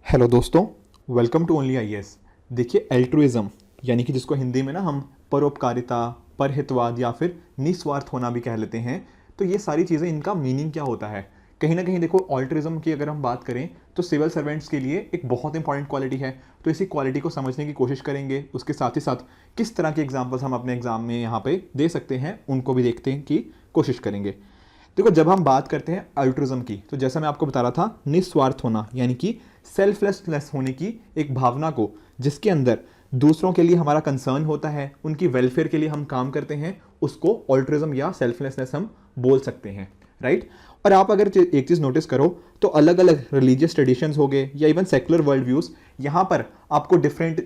Hello दोस्तों, welcome to only IAS. देखिए, altruism यानी कि जिसको हिंदी में ना हम परोपकारिता, परहितवाद या फिर निस्वार्थ होना भी कह लेते हैं। तो ये सारी चीज़ें, इनका मीनिंग क्या होता है? कहीं ना कहीं देखो, ऑल्ट्रिज्म की अगर हम बात करें तो सिविल सर्वेंट्स के लिए एक बहुत इंपॉर्टेंट क्वालिटी है। तो इसी क्वालिटी को समझने की कोशिश करेंगे। उसके साथ ही साथ किस तरह के एग्जाम्पल्स हम अपने एग्जाम में यहाँ पे दे सकते हैं, उनको भी देखते हैं की कोशिश करेंगे। देखो, जब हम बात करते हैं अल्ट्रुइज्म की, तो जैसा मैं आपको बता रहा था, निस्वार्थ होना यानी कि सेल्फलेसनेस होने की एक भावना को, जिसके अंदर दूसरों के लिए हमारा कंसर्न होता है, उनकी वेलफेयर के लिए हम काम करते हैं, उसको अल्ट्रुइज्म या सेल्फलेसनेस हम बोल सकते हैं, राइट। और आप अगर एक चीज़ नोटिस करो तो अलग अलग रिलीजियस ट्रेडिशंस हो गए या इवन सेकुलर वर्ल्ड व्यूज़, यहाँ पर आपको डिफरेंट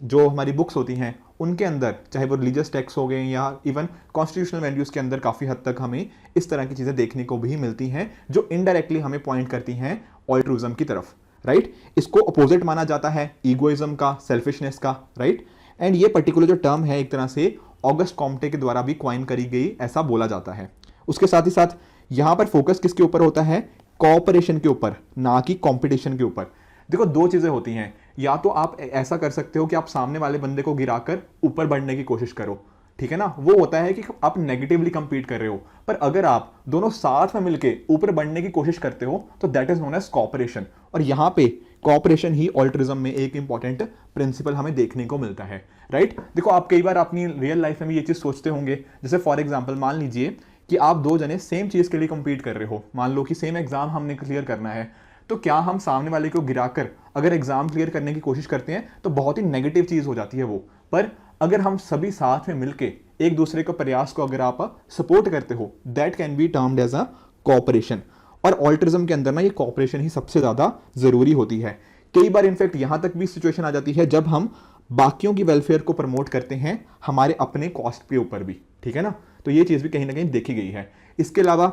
जो हमारी बुक्स होती हैं उनके अंदर, चाहे वो रिलीजियस टेक्स्ट हो गए या इवन कॉन्स्टिट्यूशनल वैल्यूज़ के अंदर, काफ़ी हद तक हमें इस तरह की चीज़ें देखने को भी मिलती हैं जो इनडायरेक्टली हमें पॉइंट करती हैं ऑल्ट्रुइज्म की तरफ, राइट। इसको अपोजिट माना जाता है ईगोइज्म का, सेल्फिशनेस का, राइट। एंड ये पर्टिकुलर जो टर्म है एक तरह से ऑगस्ट कॉम्टे के द्वारा भी क्वाइन करी गई, ऐसा बोला जाता है। उसके साथ ही साथ यहाँ पर फोकस किसके ऊपर होता है? कोऑपरेशन के ऊपर, ना कि कंपटीशन के ऊपर। देखो, दो चीज़ें होती हैं, या तो आप ऐसा कर सकते हो कि आप सामने वाले बंदे को गिराकर ऊपर बढ़ने की कोशिश करो, ठीक है ना। वो होता है कि आप नेगेटिवली कंपीट कर रहे हो। पर अगर आप दोनों साथ में मिलके ऊपर बढ़ने की कोशिश करते हो तो that is known as cooperation. और यहाँ पे कॉपरेशन ही ऑल्ट्रिज्म में एक इंपॉर्टेंट प्रिंसिपल हमें देखने को मिलता है, राइट। देखो, आप कई बार अपनी रियल लाइफ में भी ये चीज़ सोचते होंगे। जैसे फॉर एग्जाम्पल, मान लीजिए कि आप दो जने सेम चीज़ के लिए कंपीट कर रहे हो। मान लो कि सेम एग्जाम हमने क्लियर करना है, तो क्या हम सामने वाले को गिराकर अगर एग्जाम क्लियर करने की कोशिश करते हैं तो बहुत ही नेगेटिव चीज़ हो जाती है वो। पर अगर हम सभी साथ में मिलके एक दूसरे के प्रयास को अगर आप सपोर्ट करते हो, that can be termed as a cooperation. और ऑल्ट्रिज्म के अंदर ना ये कोऑपरेशन ही सबसे ज़्यादा ज़रूरी होती है। कई बार इनफैक्ट यहाँ तक भी सिचुएशन आ जाती है जब हम बाकियों की वेलफेयर को प्रमोट करते हैं हमारे अपने कॉस्ट के ऊपर भी, ठीक है ना। तो ये चीज़ भी कहीं ना कहीं देखी गई है। इसके अलावा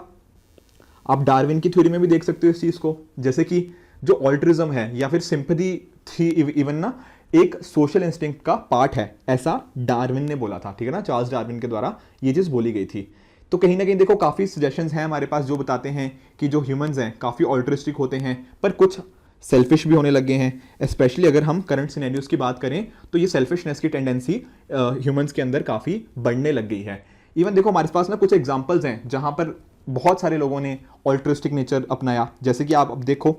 आप डार्विन की थ्योरी में भी देख सकते हो इस चीज़ को, जैसे कि जो ऑल्ट्रिज्म है या फिर सिंपैथी थी, इवन ना एक सोशल इंस्टिंक्ट का पार्ट है, ऐसा डार्विन ने बोला था, ठीक है ना। चार्ल्स डार्विन के द्वारा ये चीज़ बोली गई थी। तो कहीं ना कहीं देखो, काफ़ी सजेशंस हैं हमारे पास जो बताते हैं कि जो ह्यूमंस हैं काफ़ी ऑल्ट्रिस्टिक होते हैं, पर कुछ सेल्फिश भी होने लगे हैं। स्पेशली अगर हम करंट सिनेरियोज की बात करें तो ये सेल्फिशनेस की टेंडेंसी ह्यूमंस के अंदर काफ़ी बढ़ने लग गई है। इवन देखो, हमारे पास ना कुछ एग्जाम्पल्स हैं जहाँ पर बहुत सारे लोगों ने ऑल्ट्रिस्टिक नेचर अपनाया। जैसे कि आप अब देखो,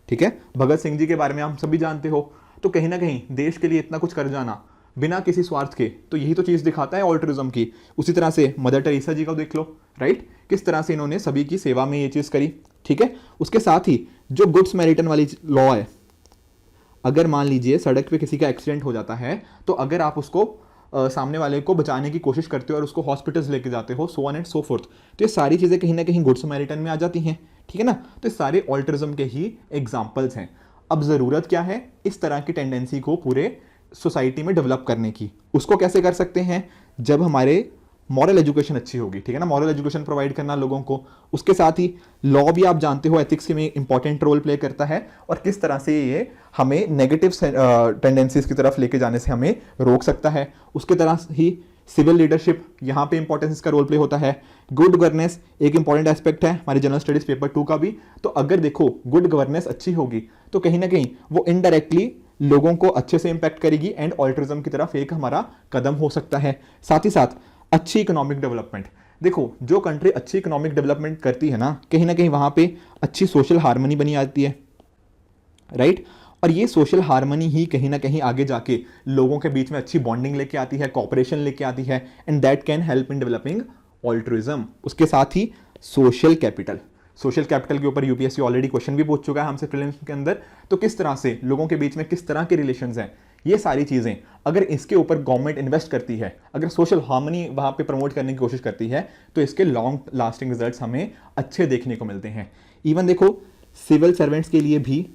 ठीक है, भगत सिंह जी के बारे में हम सभी जानते हो। तो कहीं ना कहीं देश के लिए इतना कुछ कर जाना बिना किसी स्वार्थ के, तो यही तो चीज़ दिखाता है ऑल्ट्रिज्म की। उसी तरह से मदर टेरेसा जी को देख लो, राइट, किस तरह से इन्होंने सभी की सेवा में ये चीज़ करी, ठीक है। उसके साथ ही जो गुड समैरिटन वाली लॉ है, अगर मान लीजिए सड़क पे किसी का एक्सीडेंट हो जाता है, तो अगर आप उसको सामने वाले को बचाने की कोशिश करते हो और उसको हॉस्पिटल्स लेके जाते हो, so on and so fourth, तो ये सारी चीज़ें कहीं ना कहीं गुड समैरिटन में आ जाती हैं, ठीक है ना। तो ये सारे ऑल्ट्रिज्म के ही एग्जाम्पल्स हैं। अब ज़रूरत क्या है इस तरह की टेंडेंसी को पूरे सोसाइटी में डेवलप करने की? उसको कैसे कर सकते हैं? जब हमारे मॉरल एजुकेशन अच्छी होगी, ठीक है ना। मॉरल एजुकेशन प्रोवाइड करना लोगों को, उसके साथ ही लॉ भी आप जानते हो एथिक्स में इंपॉर्टेंट रोल प्ले करता है, और किस तरह से ये हमें नेगेटिव टेंडेंसीज की तरफ लेके जाने से हमें रोक सकता है। उसके तरह ही सिविल लीडरशिप, यहाँ पे इंपॉर्टेंस इसका रोल प्ले होता है। गुड गवर्नेंस एक इंपॉर्टेंट एस्पेक्ट है हमारे जनरल स्टडीज पेपर 2 का भी। तो अगर देखो, गुड गवर्नेंस अच्छी होगी तो कहीं ना कहीं वो इनडायरेक्टली लोगों को अच्छे से इंपैक्ट करेगी एंड ऑल्ट्रिज्म की तरफ एक हमारा कदम हो सकता है। साथ ही साथ अच्छी इकोनॉमिक डेवलपमेंट। देखो, जो कंट्री अच्छी इकोनॉमिक डेवलपमेंट करती है ना कहीं वहाँ पे अच्छी सोशल हार्मनी बनी आती है, राइट। और ये सोशल हार्मनी ही कहीं ना कहीं आगे जाके लोगों के बीच में अच्छी बॉन्डिंग लेके आती है, कॉपरेशन लेके आती है, and that can help in developing altruism. उसके साथ ही सोशल कैपिटल, सोशल कैपिटल के ऊपर यूपीएससी ऑलरेडी क्वेश्चन भी पूछ चुका है हमसे प्रीलिम्स के अंदर। तो किस तरह से लोगों के बीच में किस तरह के रिलेशंस हैं, ये सारी चीज़ें अगर इसके ऊपर गवर्नमेंट इन्वेस्ट करती है, अगर सोशल हार्मनी वहाँ पे प्रमोट करने की कोशिश करती है, तो इसके लॉन्ग लास्टिंग रिजल्ट्स हमें अच्छे देखने को मिलते हैं। इवन देखो, सिविल सर्वेंट्स के लिए भी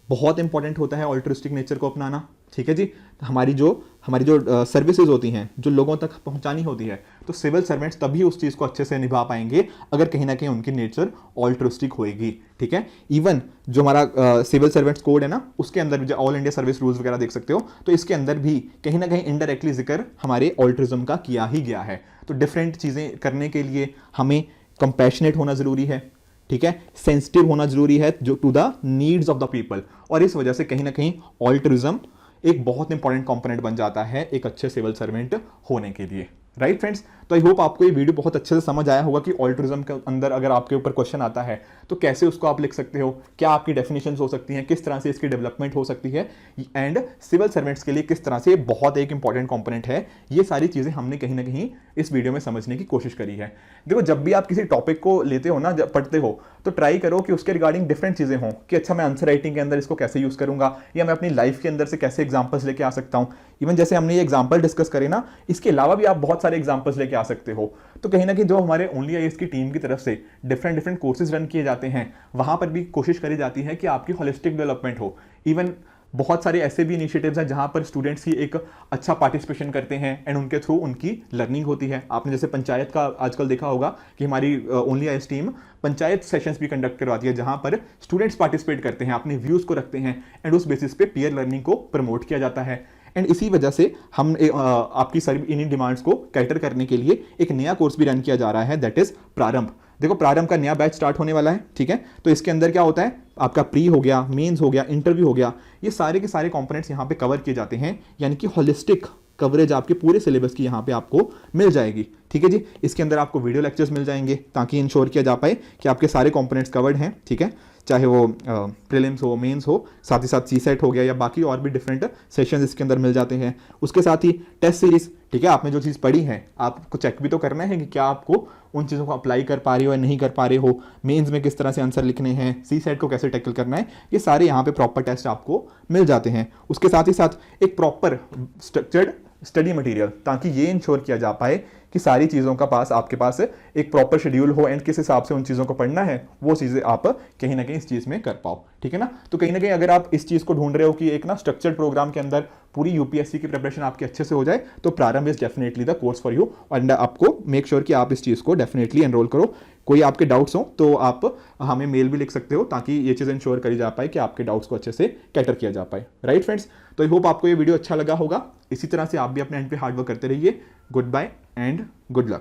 बहुत इंपॉर्टेंट होता है ऑल्ट्रिस्टिक नेचर को अपनाना, ठीक है जी। हमारी जो सर्विसेज होती हैं जो लोगों तक पहुंचानी होती है, तो सिविल सर्वेंट्स तभी उस चीज़ को अच्छे से निभा पाएंगे अगर कहीं ना कहीं उनकी नेचर ऑल्ट्रिस्टिक होएगी, ठीक है। इवन जो हमारा सिविल सर्वेंट्स कोड है ना, उसके अंदर जो ऑल इंडिया सर्विस रूल्स वगैरह देख सकते हो, तो इसके अंदर भी कहीं ना कहीं इनडायरेक्टली जिक्र हमारे ऑल्ट्रिज्म का किया ही गया है। तो डिफरेंट चीज़ें करने के लिए हमें कंपैशनेट होना ज़रूरी है, ठीक है, सेंसिटिव होना जरूरी है जो to the needs of the people, और इस वजह से कहीं ना कहीं ऑल्ट्रिज्म एक बहुत इंपॉर्टेंट कंपोनेंट बन जाता है एक अच्छे सिविल सर्वेंट होने के लिए। राइट फ्रेंड्स, तो आई होप आपको ये वीडियो बहुत अच्छे से समझ आया होगा कि ऑल्ट्रिज्म के अंदर अगर आपके ऊपर क्वेश्चन आता है तो कैसे उसको आप लिख सकते हो, क्या आपकी डेफिनेशंस हो सकती हैं, किस तरह से इसकी डेवलपमेंट हो सकती है, एंड सिविल सर्वेंट्स के लिए किस तरह से बहुत एक इंपॉर्टेंट कंपोनेंट है। ये सारी चीजें हमने कहीं ना कहीं इस वीडियो में समझने की कोशिश करी है। देखो, जब भी आप किसी टॉपिक को लेते हो ना, जब पढ़ते हो, तो ट्राई करो कि उसके रिगार्डिंग डिफरेंट चीजें हों कि अच्छा मैं आंसर राइटिंग के अंदर इसको कैसे यूज करूंगा, या मैं अपनी लाइफ के अंदर से कैसे एग्जांपल्स लेके आ सकता हूं। इवन जैसे हमने ये एग्जांपल डिस्कस करे ना, इसके अलावा भी आप बहुत सारे एग्जांपल्स लेके आ सकते हो। तो कहीं ना कहीं जो हमारे ओनली आईएएस की टीम की तरफ से डिफरेंट कोर्सेज रन किए जाते हैं, वहां पर भी कोशिश करी जाती है कि आपकी होलिस्टिक डेवलपमेंट हो। इवन बहुत सारे ऐसे भी इनिशिएटिव्स हैं जहां पर स्टूडेंट्स ही एक अच्छा पार्टिसिपेशन करते हैं एंड उनके थ्रू उनकी लर्निंग होती है। आपने जैसे पंचायत का आजकल देखा होगा कि हमारी only IAS team panchayat sessions भी कंडक्ट करवाती है, जहां पर स्टूडेंट्स पार्टिसिपेट करते हैं, अपने व्यूज को रखते हैं एंड उस बेसिस पे पीयर लर्निंग को प्रमोट किया जाता है। एंड इसी वजह से हम आपकी सारी इन्हीं डिमांड्स को कैटर करने के लिए एक नया कोर्स भी रन किया जा रहा है, दैट इज प्रारंभ। देखो, प्रारंभ का नया बैच स्टार्ट होने वाला है, ठीक है। तो इसके अंदर क्या होता है, आपका प्री हो गया, मेंस हो गया, इंटरव्यू हो गया, ये सारे के सारे कंपोनेंट्स यहाँ पे कवर किए जाते हैं, यानी कि होलिस्टिक कवरेज आपके पूरे सिलेबस की यहाँ पे आपको मिल जाएगी, ठीक है जी। इसके अंदर आपको वीडियो लेक्चर्स मिल जाएंगे ताकि इंश्योर किया जा पाए कि आपके सारे कंपोनेंट्स कवर्ड हैं, ठीक है, चाहे वो प्रीलिम्स हो, मेंस हो, साथ ही साथ सीसेट हो गया या बाकी और भी डिफरेंट सेशंस इसके अंदर मिल जाते हैं। उसके साथ ही टेस्ट सीरीज, ठीक है, आपने जो चीज़ पढ़ी है आपको चेक भी तो करना है कि क्या आपको उन चीज़ों को अप्लाई कर पा रहे हो या नहीं कर पा रहे हो, मेंस में किस तरह से आंसर लिखने हैं, सीसेट को कैसे टैकल करना है, ये सारे यहाँ पे प्रॉपर टेस्ट आपको मिल जाते हैं। उसके साथ ही साथ एक प्रॉपर स्ट्रक्चर्ड स्टडी मटेरियल, ताकि ये इंश्योर किया जा पाए कि सारी चीज़ों का पास आपके पास एक प्रॉपर शेड्यूल हो एंड किस हिसाब से उन चीज़ों को पढ़ना है वो चीज़ें आप कहीं ना कहीं इस चीज़ में कर पाओ, ठीक है ना। तो कहीं ना कहीं अगर आप इस चीज़ को ढूंढ रहे हो कि एक ना स्ट्रक्चर्ड प्रोग्राम के अंदर पूरी यूपीएससी की प्रिपरेशन आपकी अच्छे से हो जाए, तो प्रारंभ is definitely the course for you, and आपको मेक श्योर कि आप इस चीज़ को डेफिनेटली एनरोल करो। कोई आपके डाउट्स हो तो आप हमें मेल भी लिख सकते हो ताकि ये चीज़ इंश्योर करी जा पाए कि आपके डाउट्स को अच्छे से कैटर किया जा पाए। राइट फ्रेंड्स, तो आई होप आपको ये वीडियो अच्छा लगा होगा। इसी तरह से आप भी अपने एंड पे हार्डवर्क करते रहिए। Good bye and good luck.